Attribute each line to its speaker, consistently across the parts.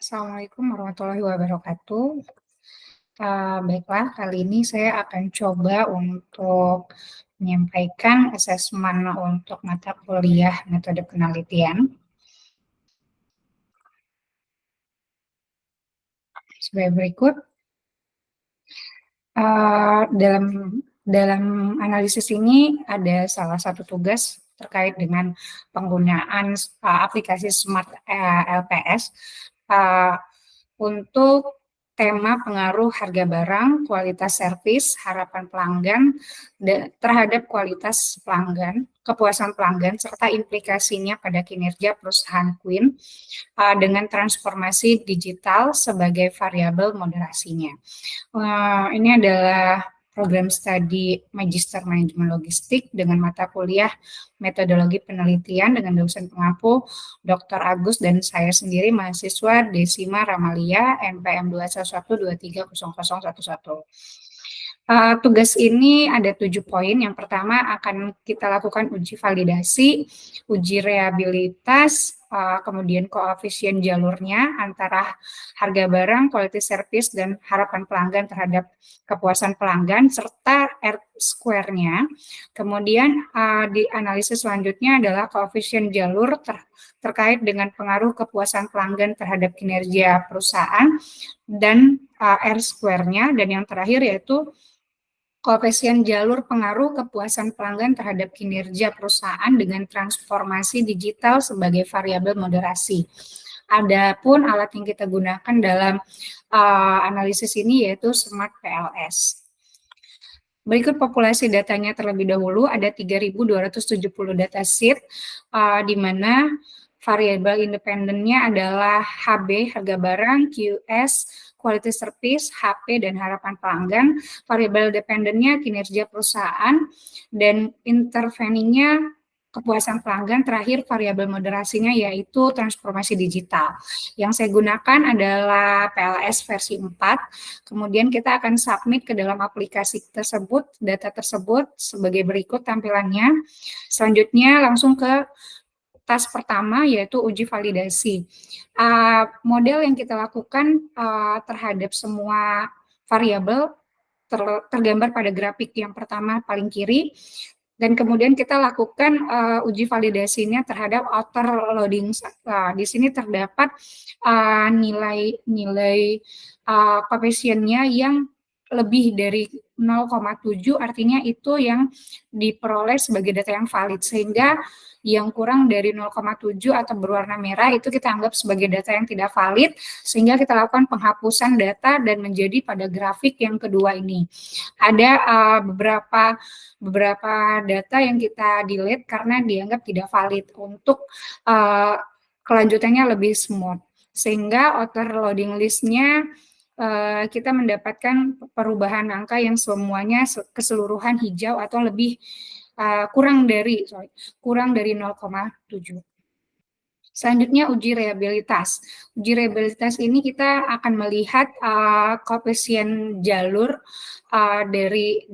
Speaker 1: Assalamualaikum warahmatullahi wabarakatuh. Baiklah, kali ini saya akan coba untuk menyampaikan asesmen untuk mata kuliah metode penelitian sebagai berikut. Dalam dalam analisis ini ada salah satu tugas terkait dengan penggunaan aplikasi Smart LPS untuk tema pengaruh harga barang, kualitas servis, harapan pelanggan terhadap kualitas pelanggan, kepuasan pelanggan, serta implikasinya pada kinerja perusahaan Queen dengan transformasi digital sebagai variabel moderasinya. Ini adalah program studi Magister Manajemen Logistik dengan mata kuliah Metodologi Penelitian dengan dosen pengampu Dr. Agus dan saya sendiri mahasiswa Desima Ramalia NPM 211230011. Tugas ini ada 7 poin. Yang pertama akan kita lakukan uji validasi, uji reliabilitas, kemudian koefisien jalurnya antara harga barang, quality service, dan harapan pelanggan terhadap kepuasan pelanggan, serta R-square-nya. Kemudian di analisis selanjutnya adalah koefisien jalur terkait dengan pengaruh kepuasan pelanggan terhadap kinerja perusahaan dan R-square-nya. Dan yang terakhir yaitu koefisien jalur pengaruh kepuasan pelanggan terhadap kinerja perusahaan dengan transformasi digital sebagai variabel moderasi. Adapun alat yang kita gunakan dalam analisis ini yaitu Smart PLS. Berikut populasi datanya terlebih dahulu, ada 3.270 dataset, di mana variabel independennya adalah HB, harga barang, QS, quality service, HP, dan harapan pelanggan. Variabel dependennya kinerja perusahaan, dan interveningnya kepuasan pelanggan. Terakhir variabel moderasinya yaitu transformasi digital. Yang saya gunakan adalah PLS versi 4. Kemudian kita akan submit ke dalam aplikasi tersebut, data tersebut sebagai berikut tampilannya. Selanjutnya langsung ke task pertama yaitu uji validasi. Model yang kita lakukan terhadap semua variabel tergambar pada grafik yang pertama paling kiri. Dan kemudian kita lakukan uji validasinya terhadap outer loading. Di sini terdapat nilai koefisiennya yang lebih dari 0,7, artinya itu yang diperoleh sebagai data yang valid, sehingga yang kurang dari 0,7 atau berwarna merah itu kita anggap sebagai data yang tidak valid, sehingga kita lakukan penghapusan data dan menjadi pada grafik yang kedua ini. Ada beberapa data yang kita delete karena dianggap tidak valid untuk kelanjutannya lebih smooth, sehingga outer loading list-nya kita mendapatkan perubahan angka yang semuanya keseluruhan hijau atau lebih kurang dari 0,7. Selanjutnya uji reliabilitas. Uji reliabilitas ini kita akan melihat koefisien jalur dari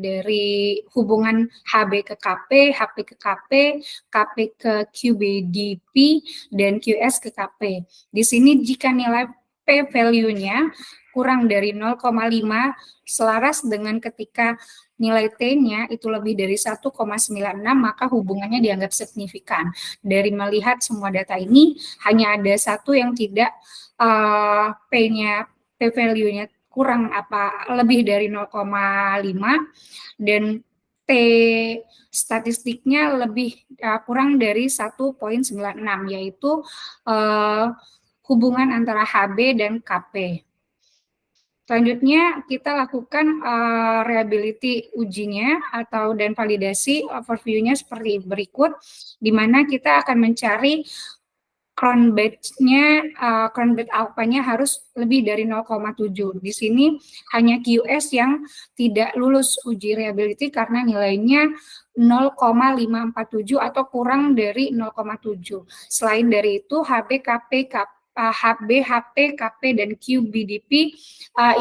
Speaker 1: hubungan HB ke KP, HP ke KP, KP ke QBDP, dan QS ke KP. Di sini jika nilai P value-nya kurang dari 0,5 selaras dengan ketika nilai T-nya itu lebih dari 1,96, maka hubungannya dianggap signifikan. Dari melihat semua data ini, hanya ada satu yang tidak P-nya, P value-nya kurang lebih dari 0,5 dan T statistiknya lebih kurang dari 1,96, yaitu hubungan antara HB dan KP. Selanjutnya kita lakukan reliability ujinya dan validasi overview-nya seperti berikut, di mana kita akan mencari crown batch-nya, crown batch alpha-nya harus lebih dari 0,7. Di sini hanya QS yang tidak lulus uji reliability karena nilainya 0,547 atau kurang dari 0,7. Selain dari itu HB, KP, HB, HP, KP, dan QBDP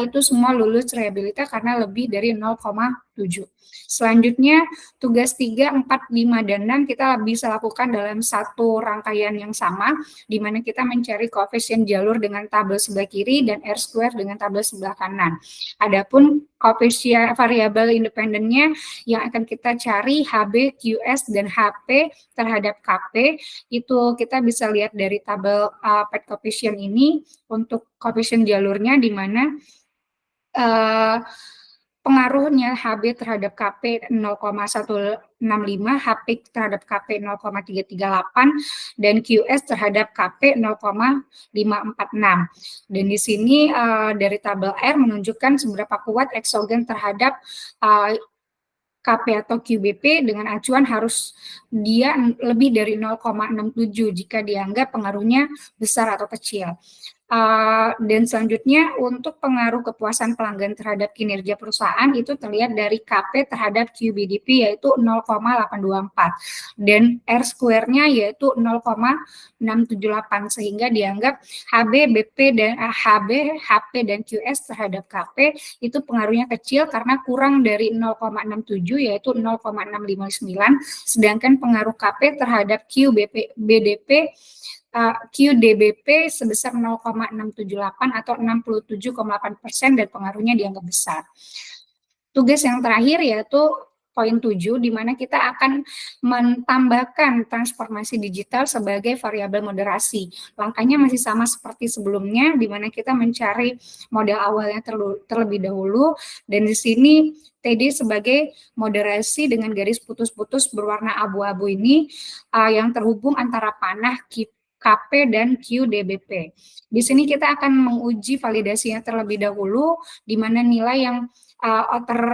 Speaker 1: itu semua lulus reliabilitas karena lebih dari 0,7. 7. Selanjutnya, tugas 3, 4, 5, dan 6 kita bisa lakukan dalam satu rangkaian yang sama, di mana kita mencari koefisien jalur dengan tabel sebelah kiri dan R square dengan tabel sebelah kanan. Adapun koefisien variabel independennya yang akan kita cari HB, QS, dan HP terhadap KP, itu kita bisa lihat dari tabel pad koefisien ini untuk koefisien jalurnya, di mana pengaruhnya HB terhadap KP 0,165, HP terhadap KP 0,338, dan QS terhadap KP 0,546. Dan di sini dari tabel R menunjukkan seberapa kuat eksogen terhadap KP atau QBP dengan acuan harus dia lebih dari 0,67 jika dianggap pengaruhnya besar atau kecil. Dan selanjutnya untuk pengaruh kepuasan pelanggan terhadap kinerja perusahaan itu terlihat dari KP terhadap QBDP yaitu 0,824 dan R square-nya yaitu 0,678 sehingga dianggap HB, BP, dan HB, HP, dan QS terhadap KP itu pengaruhnya kecil karena kurang dari 0,67 yaitu 0,659, sedangkan pengaruh KP terhadap QBP, BDP, QDBP sebesar 0,678 atau 67,8% dan pengaruhnya dianggap besar. Tugas yang terakhir yaitu poin 7, di mana kita akan menambahkan transformasi digital sebagai variabel moderasi. Langkahnya masih sama seperti sebelumnya, di mana kita mencari model awalnya terlebih dahulu, dan di sini TD sebagai moderasi dengan garis putus-putus berwarna abu-abu ini yang terhubung antara panah, KP, dan QDBP. Di sini kita akan menguji validasinya terlebih dahulu, di mana nilai yang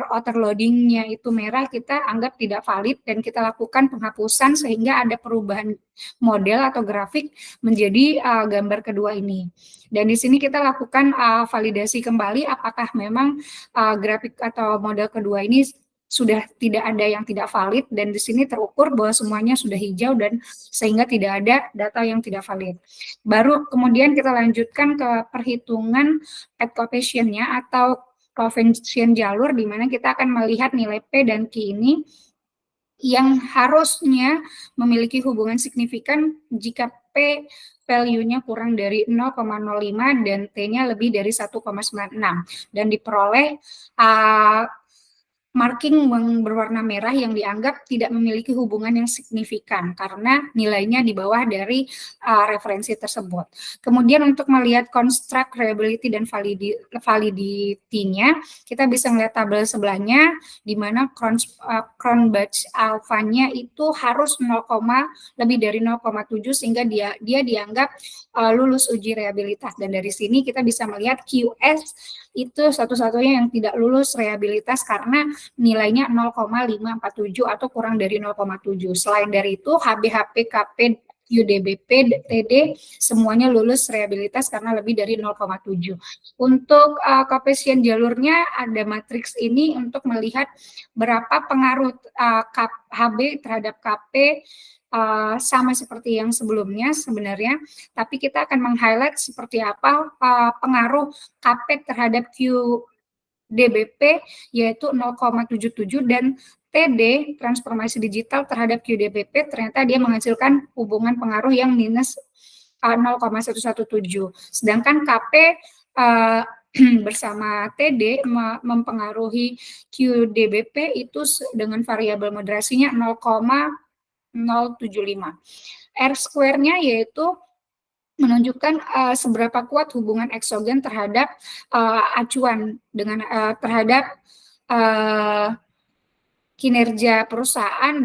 Speaker 1: outer loading-nya itu merah kita anggap tidak valid dan kita lakukan penghapusan sehingga ada perubahan model atau grafik menjadi gambar kedua ini. Dan di sini kita lakukan validasi kembali apakah memang grafik atau model kedua ini sudah tidak ada yang tidak valid, dan di sini terukur bahwa semuanya sudah hijau dan sehingga tidak ada data yang tidak valid. Baru kemudian kita lanjutkan ke perhitungan pad coefficient-nya atau koefisien jalur, di mana kita akan melihat nilai P dan Q ini yang harusnya memiliki hubungan signifikan jika P value-nya kurang dari 0,05 dan T-nya lebih dari 1,96 dan diperoleh marking berwarna merah yang dianggap tidak memiliki hubungan yang signifikan karena nilainya di bawah dari referensi tersebut. Kemudian untuk melihat construct reliability dan validity-nya, kita bisa melihat tabel sebelahnya di mana Cronbach alpha-nya itu harus 0, lebih dari 0,7 sehingga dia dianggap lulus uji reliabilitas, dan dari sini kita bisa melihat QS itu satu-satunya yang tidak lulus reliabilitas karena nilainya 0,547 atau kurang dari 0,7. Selain dari itu, HBHP, KP, QDBP, TD semuanya lulus reliabilitas karena lebih dari 0,7. Untuk koefisien jalurnya ada matriks ini untuk melihat berapa pengaruh HB terhadap KP, sama seperti yang sebelumnya sebenarnya, tapi kita akan meng-highlight seperti apa pengaruh KP terhadap QDBP yaitu 0,77 dan TD transformasi digital terhadap QDBP ternyata dia menghasilkan hubungan pengaruh yang minus 0,117. Sedangkan KP bersama TD mempengaruhi QDBP itu dengan variabel moderasinya 0,075. R square-nya yaitu menunjukkan seberapa kuat hubungan eksogen terhadap acuan dengan terhadap kinerja perusahaan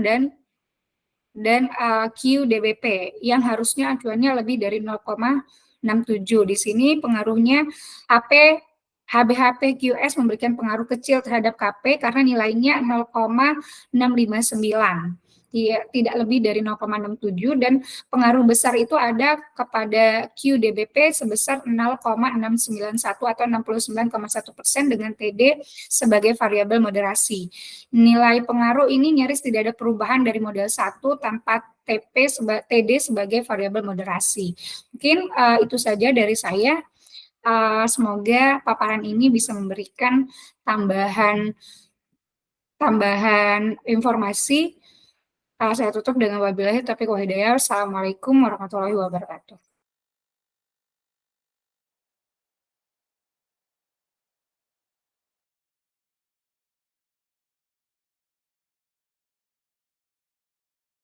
Speaker 1: dan QDBP yang harusnya acuannya lebih dari 0,67. Di sini pengaruhnya HBHP QS memberikan pengaruh kecil terhadap KP karena nilainya 0,659. Tidak lebih dari 0,67, dan pengaruh besar itu ada kepada QDBP sebesar 0,691 atau 69,1% dengan TD sebagai variabel moderasi. Nilai pengaruh ini nyaris tidak ada perubahan dari model 1 tanpa TD sebagai variabel moderasi. Mungkin itu saja dari saya. Semoga paparan ini bisa memberikan tambahan tambahan informasi, saya tutup dengan wabillahi taufiq wal hidayah. Wassalamualaikum warahmatullahi wabarakatuh.